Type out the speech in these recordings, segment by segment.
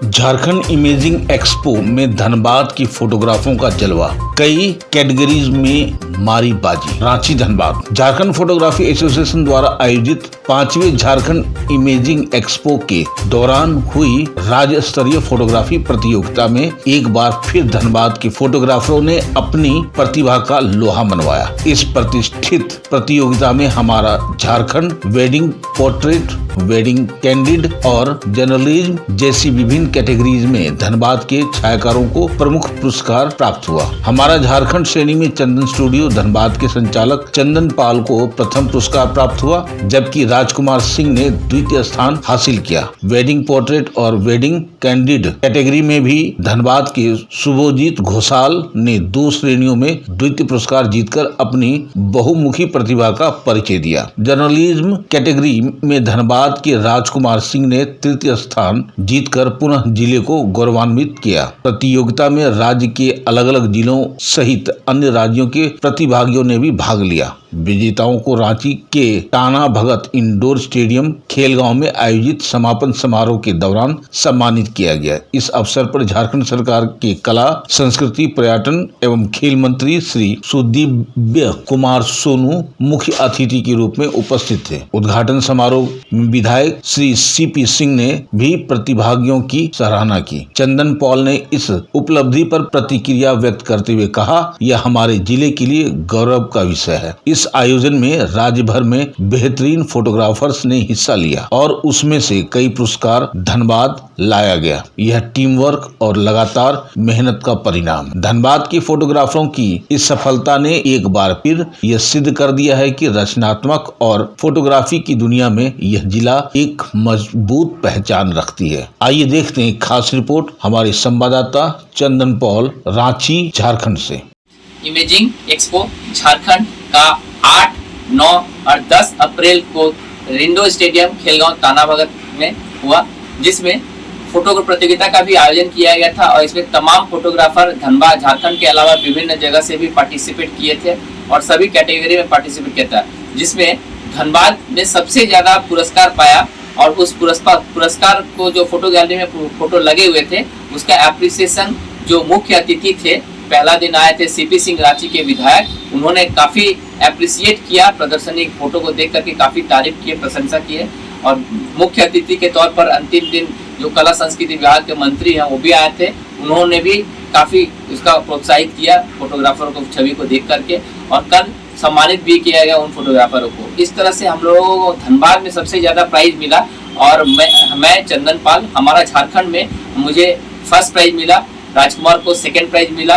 Jharkhand imaging expo में धनबाद की फोटोग्राफरों का जलवा, कई कैटेगरीज में मारी बाजी। रांची धनबाद झारखंड फोटोग्राफी एसोसिएशन द्वारा आयोजित 5वें झारखंड इमेजिंग एक्सपो के दौरान हुई राज्य स्तरीय फोटोग्राफी प्रतियोगिता में एक बार फिर धनबाद के फोटोग्राफरों ने अपनी प्रतिभा का लोहा मनवाया। इस प्रतिष्ठित प्रतियोगिता में हमारा Jharkhand wedding portrait, wedding candid और जर्नलिज्म जैसी विभिन्न कैटेगरीज में धनबाद के छायाकारों को प्रमुख पुरस्कार प्राप्त हुआ। हमारा झारखंड श्रेणी में चंदन स्टूडियो धनबाद के संचालक चंदन पाल को प्रथम पुरस्कार प्राप्त हुआ, जबकि राजकुमार सिंह ने द्वितीय स्थान हासिल किया। वेडिंग पोर्ट्रेट और वेडिंग कैंडिड कैटेगरी में भी धनबाद के शुभजीत घोषाल ने 2 श्रेणियों में द्वितीय पुरस्कार जीतकर अपनी बहुमुखी प्रतिभा का परिचय दिया। जर्नलिज्म कैटेगरी में धनबाद के राजकुमार सिंह ने तृतीय स्थान जीतकर पुनः जिले को गौरवान्वित किया। प्रतियोगिता में राज्य के अलग अलग जिलों सहित अन्य राज्यों के प्रतिभागियों ने भी भाग लिया। विजेताओं को रांची के टाना भगत इंडोर स्टेडियम खेलगांव में आयोजित समापन समारोह के दौरान सम्मानित किया गया। इस अवसर पर झारखंड सरकार के कला, संस्कृति, पर्यटन एवं खेल मंत्री श्री सुदीव्य कुमार सोनू मुख्य अतिथि के रूप में उपस्थित थे। उद्घाटन समारोह में विधायक श्री सीपी सिंह ने भी प्रतिभागियों की सराहना की। चंदन पॉल ने इस उपलब्धि पर प्रतिक्रिया व्यक्त करते हुए कहा, यह हमारे जिले के लिए गौरव का विषय है। इस आयोजन में राज्य भर में बेहतरीन फोटोग्राफर्स ने हिस्सा लिया और उसमें से कई पुरस्कार धनबाद लाया गया। यह टीम वर्क और लगातार मेहनत का परिणाम। धनबाद के फोटोग्राफरों की इस सफलता ने एक बार फिर यह सिद्ध कर दिया है कि रचनात्मक और फोटोग्राफी की दुनिया में यह जिला एक मजबूत पहचान रखती है। आइए देखते हैं खास रिपोर्ट हमारे संवाददाता चंदन पॉल, रांची, झारखंड से। इमेजिंग एक्सपो झारखंड का 8, 9 और 10 अप्रैल को इंडोर स्टेडियम खेलगांव टाना भगत में हुआ, जिसमें फोटो प्रतियोगिता का भी आयोजन किया गया था और इसमें तमाम फोटोग्राफर धनबाद झारखंड के अलावा विभिन्न जगह से भी पार्टिसिपेट किए थे और सभी कैटेगरी में पार्टिसिपेट किया था, जिसमें धनबाद ने सबसे ज्यादा पुरस्कार पाया। और उस पुरस्कार को जो फोटो गैलरी में फोटो लगे हुए थे उसका एप्रिसिएशन जो मुख्य अतिथि थे, पहला दिन आए थे सीपी सिंह रांची के विधायक, उन्होंने काफी एप्रिसिएट किया प्रदर्शनी फोटो को देख करके, काफी तारीफ किए, प्रशंसा किए। और मुख्य अतिथि के तौर पर अंतिम दिन जो कला संस्कृति विभाग के मंत्री हैं वो भी आए थे, उन्होंने भी काफी उसका प्रोत्साहित किया फोटोग्राफरों को छवि को देख करके, और कल सम्मानित भी किया गया उन फोटोग्राफरों को। इस तरह से हम लोगों को धनबाद में सबसे ज्यादा प्राइज मिला और मैं चंदन पाल, हमारा झारखंड में मुझे फर्स्ट प्राइज मिला, राजकुमार को सेकेंड प्राइज मिला,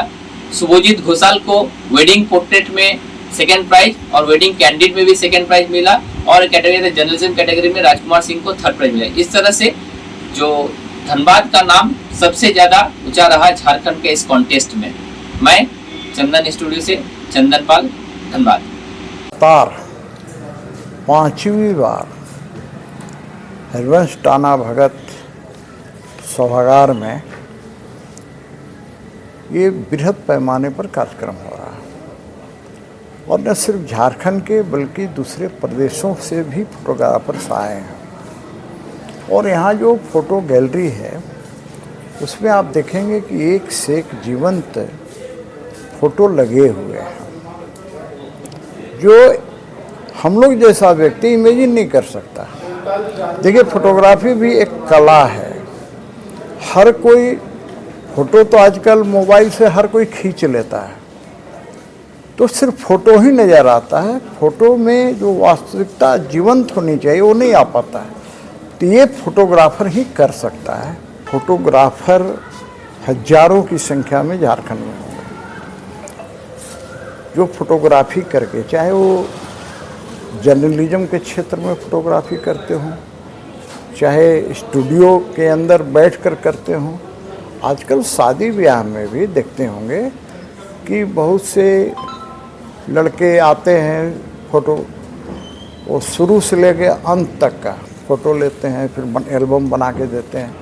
शुभजीत घोषाल को वेडिंग पोर्ट्रेट में सेकेंड प्राइज और वेडिंग कैंडिड में भी सेकेंड प्राइज मिला, और कैटेगरी जर्नलिज्म कैटेगरी में राजकुमार सिंह को थर्ड प्राइज मिला। इस तरह से जो धनबाद का नाम सबसे ज्यादा ऊंचा रहा झारखंड के इस कॉन्टेस्ट में। मैं चंदन स्टूडियो से चंदन पाल, धनबाद। 5वीं बार हरिवंश टाना भगत सभागार में ये बृहद पैमाने पर कार्यक्रम हो रहा है और न सिर्फ झारखंड के बल्कि दूसरे प्रदेशों से भी फोटोग्राफर्स आए हैं। और यहाँ जो फोटो गैलरी है उसमें आप देखेंगे कि एक से एक जीवंत फोटो लगे हुए हैं जो हम लोग जैसा व्यक्ति इमेजिन नहीं कर सकता। देखिए, फोटोग्राफी भी एक कला है। हर कोई फोटो तो आजकल मोबाइल से हर कोई खींच लेता है, तो सिर्फ फोटो ही नज़र आता है। फोटो में जो वास्तविकता जीवंत होनी चाहिए वो नहीं आ पाता है, तो ये फोटोग्राफर ही कर सकता है। फोटोग्राफर हजारों की संख्या में झारखंड में होंगे जो फोटोग्राफी करके, चाहे वो जर्नलिज्म के क्षेत्र में फोटोग्राफी करते हों, चाहे स्टूडियो के अंदर बैठकर करते हों। आजकल शादी ब्याह में भी देखते होंगे कि बहुत से लड़के आते हैं, फोटो वो शुरू से लेके अंत तक का फ़ोटो लेते हैं, फिर एल्बम बना के देते हैं।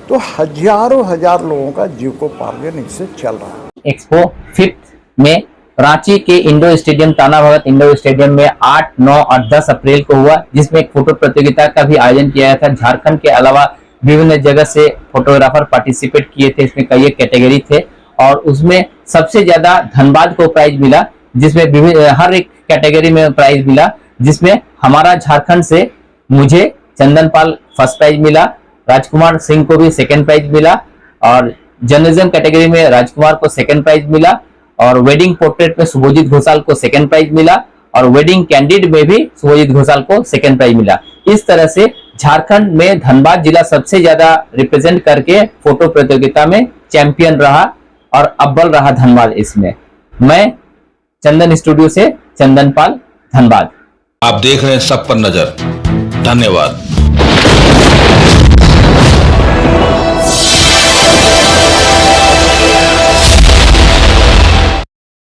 तो हजारों हजार लोगों का जीविकोपार्जन इससे चल रहा है। एक्सपो 5th में रांची के indoor stadium Tana Bhagat indoor stadium में 8, 9 और 10 अप्रैल को हुआ, जिसमें एक फोटो प्रतियोगिता का भी आयोजन किया था। झारखंड के अलावा विभिन्न जगह से फोटोग्राफर पार्टिसिपेट किए थे। इसमें कई कैटेगरी थे और उसमें सबसे ज्यादा धनबाद को प्राइज मिला, जिसमें हर एक कैटेगरी में प्राइज मिला, जिसमें हमारा झारखंड से मुझे चंदन पाल फर्स्ट प्राइज मिला, राजकुमार सिंह को भी सेकंड प्राइज मिला और जर्नलिज्म कैटेगरी में राजकुमार को सेकंड प्राइज मिला और वेडिंग पोर्ट्रेट में शुभजीत घोषाल को सेकंड प्राइज मिला और वेडिंग कैंडिड में भी शुभजीत घोषाल को सेकंड प्राइज मिला। इस तरह से झारखंड में धनबाद जिला सबसे ज्यादा रिप्रेजेंट करके फोटो प्रतियोगिता में चैंपियन रहा और अव्वल रहा धनबाद। इसमें मैं चंदन स्टूडियो से चंदन पाल, धनबाद। आप देख रहे हैं सब पर नजर। धन्यवाद।